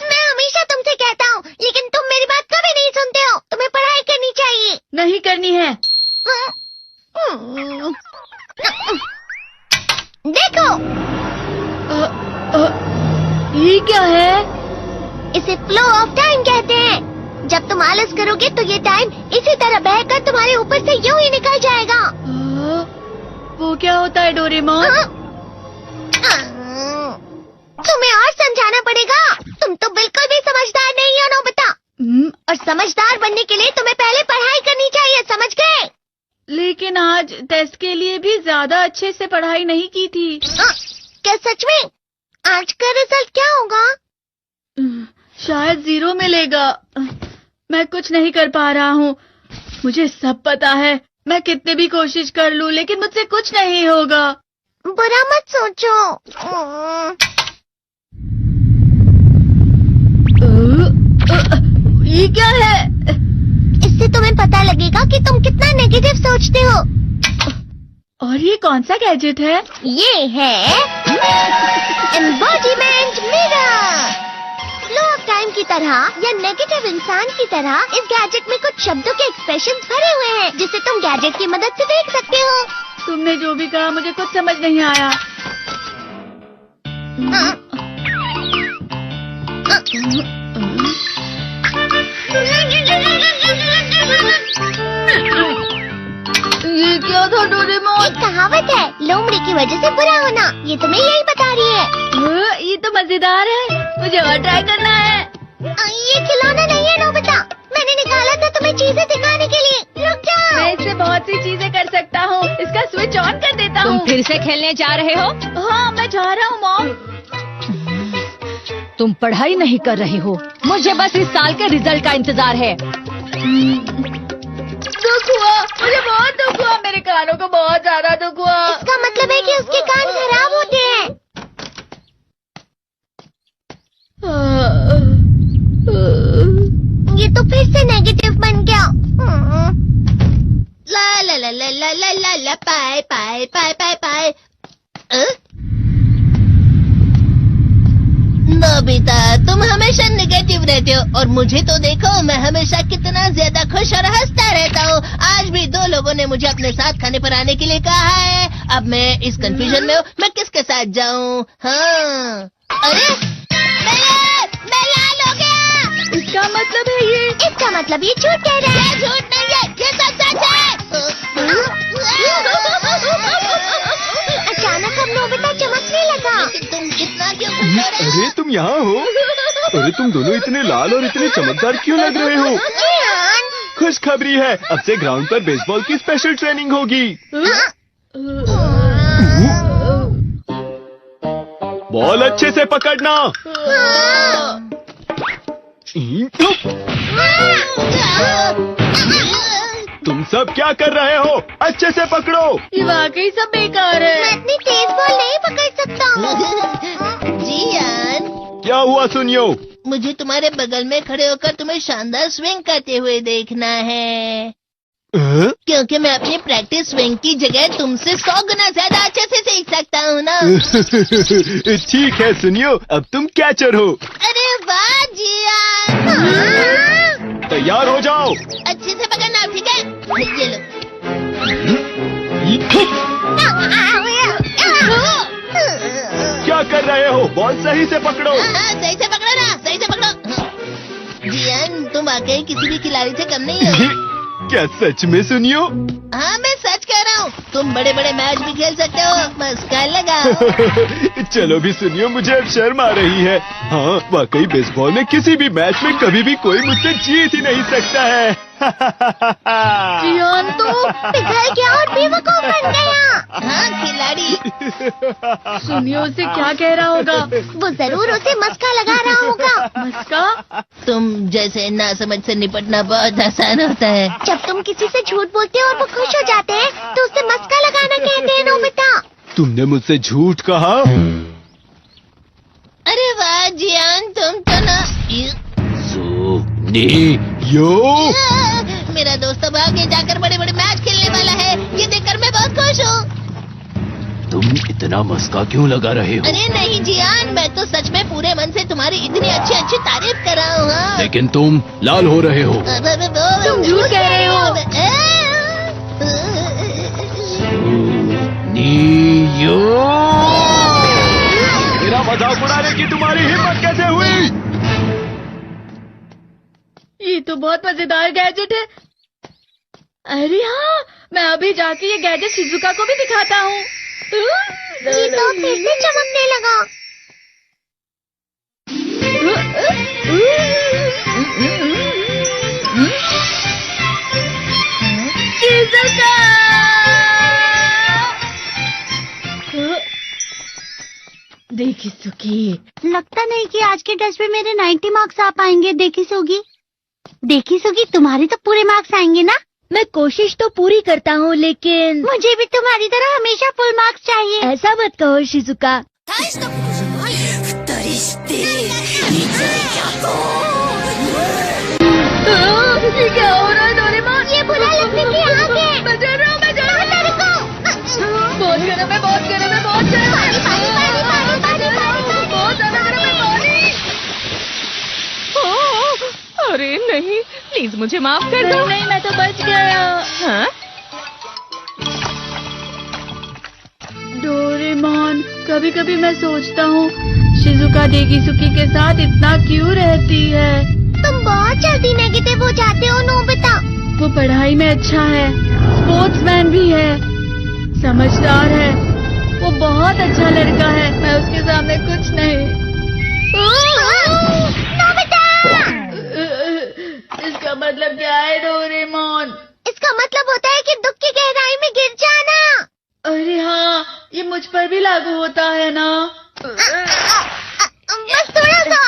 मैं हमेशा तुमसे कहता हूँ, लेकिन तुम मेरी बात कभी नहीं सुनते हो। तुम्हें पढ़ाई करनी चाहिए। नहीं करनी है। देखो, ये क्या है? इसे फ्लो ऑफ टाइम कहते हैं। जब तुम आलस करोगे तो ये टाइम इसी तरह बहकर तुम्हारे ऊपर से यूं ही निकल जाएगा। वो क्या होता है डोरेमोन? तुम्हें और समझाना पड़ेगा। तुम तो बिल्कुल भी समझदार नहीं हो नोबिता। और समझदार बनने के लिए तुम्हें पहले पढ़ाई करनी चाहिए, समझ गए? लेकिन आज टेस्ट के लिए भी ज्यादा अच्छे से पढ़ाई नहीं की थी। क्या सच में? आज का रिजल्ट क्या होगा? शायद 0 मिलेगा। मैं कुछ नहीं कर पा रहा हूँ। मुझे सब पता है। मैं कितनी भी कोशिश कर लूँ, लेकिन मुझसे कुछ नहीं होगा। बुरा मत सोचो। ये क्या है? इससे तुम्हें पता लगेगा कि तुम कितना नेगेटिव सोचते हो। और ये कौन सा गैजेट है? ये है embodiment mirror. Flow of time की तरह या नेगेटिव इंसान की तरह इस गैजेट में कुछ शब्दों के एक्सप्रेशन भरे हुए हैं, जिसे तुम गैजेट की मदद से देख सकते हो। तुमने जो भी कहा मुझे कुछ समझ नहीं आया। ये क्या था डोरेमोन? एक कहावत है, लोमड़ी की वजह से बुरा होना। ये तुम्हें यही बता रही है। ये तो मजेदार है। मुझे और ट्राई करना है। ये खिलौना नहीं है नोबिता। मैंने निकाला था तुम्हें चीजें दिखाने के लिए। रुक जाओ। मैं इससे बहुत सी चीजें कर सकता हूँ। इसका स्विच ऑन कर देता हूँ। तुम फिर से खेलने जा रहे हो? हाँ, मैं जा रहा हूँ मॉम। तुम पढ़ाई नहीं कर रहे हो। मुझे बस इस साल के रिजल्ट का इंतजार है। दुख हुआ, मुझे बहुत दुख हुआ। मेरे कानों को बहुत ज्यादा दुख हुआ। इसका मतलब है कि उसके कान खराब होते हैं। ये तो फिर से नेगेटिव बन गया। ला ला ला ला ला ला ला ला पाए पाए पाए पाए पाए। नोबिता, तुम हमेशा नेगेटिव रहते हो और मुझे तो देखो, मैं हमेशा कितना ज्यादा खुश और हंसता रहता हूँ। आज भी 2 लोगों ने मुझे अपने साथ खाने पर आने के लिए कहा है। अब मैं इस कंफ्यूजन में हूँ, मैं किसके साथ जाऊँ? हाँ, अरे मैं लाल हो गया। इसका मतलब है ये? इसका मतलब ये झूठ कह रहा है। झूठ नहीं है, ये सब सच है। अचानक अब नोबिता चमकने लगा। तुम इतना क्यों खुश हो रहे हो? अरे तुम यहाँ हो? अरे तुम दोनों इतने लाल और इतने चमकदार क्यों लग रहे हो? खुशखबरी है, अब से ग्राउंड पर बेसबॉल की स्पेशल ट्रेनिंग होगी। बॉल अच्छे से पकड़ना। तुम सब क्या कर रहे हो? अच्छे से पकड़ो। ये वाकई सब बेकार है। मैं इतनी तेज बॉल नहीं पकड़ सकता हूँ। जियान, क्या हुआ सुनियो? मुझे तुम्हारे बगल में खड़े होकर तुम्हें शानदार स्विंग करते हुए देखना है। क्योंकि मैं अपनी प्रैक्टिस स्विंग की जगह तुमसे 100 गुना ज्यादा अच्छे से सीख सकता हूँ ना। ठीक है सुनियो, अब तुम कैचर हो। अरे वाह जियान। तैयार हो जाओ। अच्छे से पकड़ना, ठीक है? ये लो। क्या कर रहे हो? बॉल सही से पकड़ो। सही से पकड़ो ना, सही से पकड़ो। जियान, तुम वाकई किसी भी खिलाड़ी से कम नहीं हो। क्या सच में सुनियो? हाँ, मैं सच कह रहा हूँ। तुम बड़े बड़े मैच भी खेल सकते हो। मस्का लगाओ। चलो भी सुनियो, मुझे अब शर्म आ रही है। हाँ, वाकई बेसबॉल में किसी भी मैच में कभी भी कोई मुझसे जीत ही नहीं सकता है। जियान तो पिघल गया और बेवकूफ बन गया। हाँ, खिलाड़ी। सुनियो उसे क्या कह रहा होगा? वो जरूर उसे मस्का लगा रहा होगा। मस्का? तुम जैसे नासमझ से निपटना बहुत आसान होता है। जब तुम किसी से झूठ बोलते हो और वो खुश हो जाते हैं, तो उसे मस्का लगाना कहते हैं नोबिता। तुमने मुझसे झूठ कहा? अरे वाह जियान, तुम तो ना। यो मेरा दोस्त अब आगे जाकर बड़े बड़े मैच खेलने वाला है। ये देखकर मैं बहुत खुश हूँ। तुम इतना मस्का क्यों लगा रहे हो? अरे नहीं जियान, मैं तो सच में पूरे मन से तुम्हारी इतनी अच्छी अच्छी तारीफ कर रहा हूँ। हाँ। लेकिन तुम लाल हो रहे हो। तुम झूठ कह रहे हो। नियो, मेरा मजाक उड़ाने की तुम्हारी हिम्मत कैसे हुई? ये तो बहुत मजेदार गैजेट है। अरे हाँ, मैं अभी जाके ये गैजेट शिजुका को भी दिखाता हूँ। ये तो फिर से चमकने लगा। शिजुका! देखी सुखी, लगता नहीं कि आज के टेस्ट में मेरे 90 मार्क्स आ पाएंगे। देखी सोगी तुम्हारे तो पूरे मार्क्स आएंगे ना? मैं कोशिश तो पूरी करता हूँ, लेकिन मुझे भी तुम्हारी तरह हमेशा फुल मार्क्स चाहिए। ऐसा मत कहो शिजुका। ये क्या हो रहा है डोरेमोन? ये बुरा लगने की आग है। मैं डर रहा हूँ, मैं डर रहा हूँ। बहुत गर्म है, बहुत गर्म है, बहुत गर्म है। बहुत ज्यादा गर्म है पानी। अरे नहीं, प्लीज मुझे माफ कर दो। नहीं, मैं तो बच गया। हाँ? डोरेमोन, कभी कभी मैं सोचता हूँ शिजुका डेगिसुकी के साथ इतना क्यों रहती है। तुम बहुत जल्दी नेगेटिव हो जाते हो नोबिता। वो पढ़ाई में अच्छा है, स्पोर्ट्समैन भी है, समझदार है, वो बहुत अच्छा लड़का है। मैं उसके सामने कुछ नहीं। नोबिता! इसका मतलब क्या है डोरेमोन? इसका मतलब होता है कि दुख की गहराई में गिर जाना। अरे हाँ, ये मुझ पर भी लागू होता है ना। बस थोड़ा सा।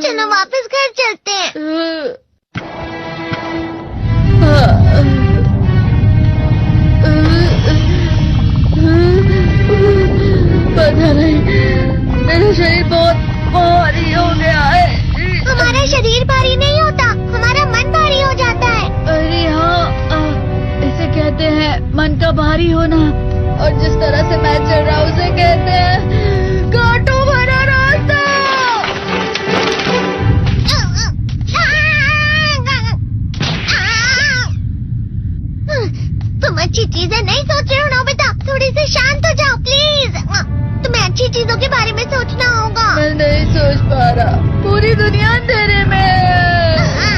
चलो वापस घर चलते हैं। पता नहीं, मेरा शरीर बहुत भारी हो गया है। हमारा शरीर भारी नहीं होता, हमारा मन भारी हो जाता है। अरे हाँ, इसे कहते हैं मन का भारी होना। और जिस तरह से मैं चल रहा हूँ उसे कहते हैं कांटों भरा रास्ता। तुम अच्छी चीजें नहीं सोच रहे हो नोबिता, थोड़ी सी शांत हो जाओ प्लीज। तुम्हें अच्छी चीजों के बारे में सोचना होगा। मैं नहीं सोच पा रहा, पूरी दुनिया अंधेरे में है।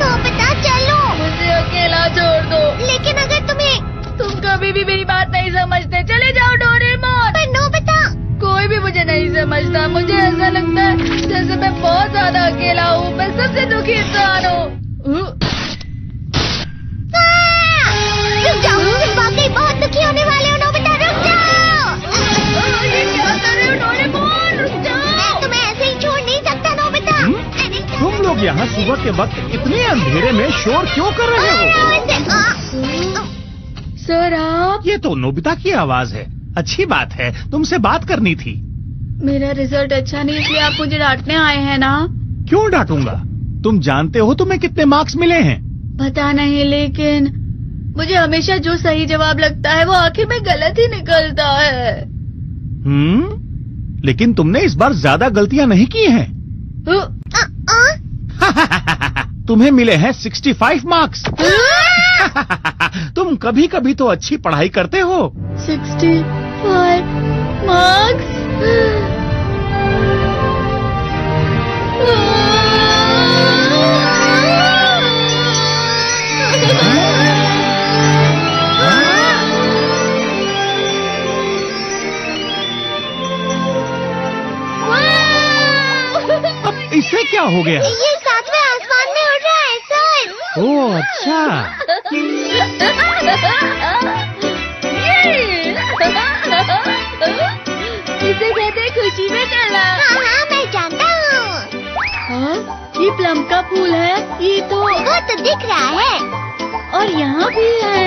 नोबिता चलो। मुझे अकेला छोड़ दो। लेकिन अगर तुम कभी भी मेरी बात नहीं समझते, चले जाओ डोरेमोन। पर नोबिता, कोई भी मुझे नहीं समझता। मुझे ऐसा लगता है जैसे मैं बहुत ज्यादा अकेला हूँ, मैं सबसे दुखी इंसान हूँ। रुक जाओ, तुम वाकई बहुत दुखी होने वाले हो नोबिता, रुक जाओ। ये क्या कर रहे हो डोरेमोन? रुक जाओ। मैं तुम्हें ऐसे ही छोड़ नहीं सकता नोबिता। तुम लोग यहाँ सुबह के वक्त इतने अंधेरे में शोर क्यों कर रहे हो? सर आप? ये तो नोबिता की आवाज है। अच्छी बात है, तुमसे बात करनी थी। मेरा रिजल्ट अच्छा नहीं, इसलिए आप मुझे डांटने आए हैं ना? क्यों डांटूंगा? तुम जानते हो तुम्हें कितने मार्क्स मिले हैं? पता नहीं, लेकिन मुझे हमेशा जो सही जवाब लगता है वो आखिर में गलत ही निकलता है। लेकिन तुमने इस बार ज्यादा गलतियां नहीं की हैं। तुम्हें मिले हैं 65 मार्क्स। तुम कभी कभी तो अच्छी पढ़ाई करते हो। 65 मार्क्स? अब इससे क्या हो गया? ये 7वें आसमान में उड़ रहा है सर। ओह अच्छा। इसे कहते हैं खुशी में चला। हाँ, मैं जानता हूँ। हाँ, ये प्लम का फूल है। ये तो वो तो दिख रहा है। और यहाँ भी है।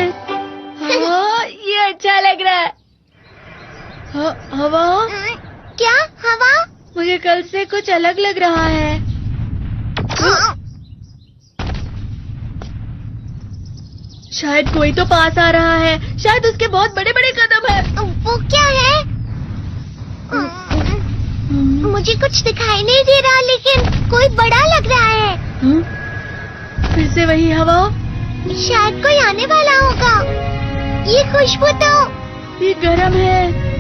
हाँ, ये अच्छा लग रहा है। हवा? क्या हवा? मुझे कल से कुछ अलग लग रहा है। शायद कोई तो पास आ रहा है। शायद उसके बहुत बड़े बड़े कदम है। वो क्या है? मुझे कुछ दिखाई नहीं दे रहा, लेकिन कोई बड़ा लग रहा है। फिर से वही हवा। शायद कोई आने वाला होगा। ये खुशबू तो ये गर्म है।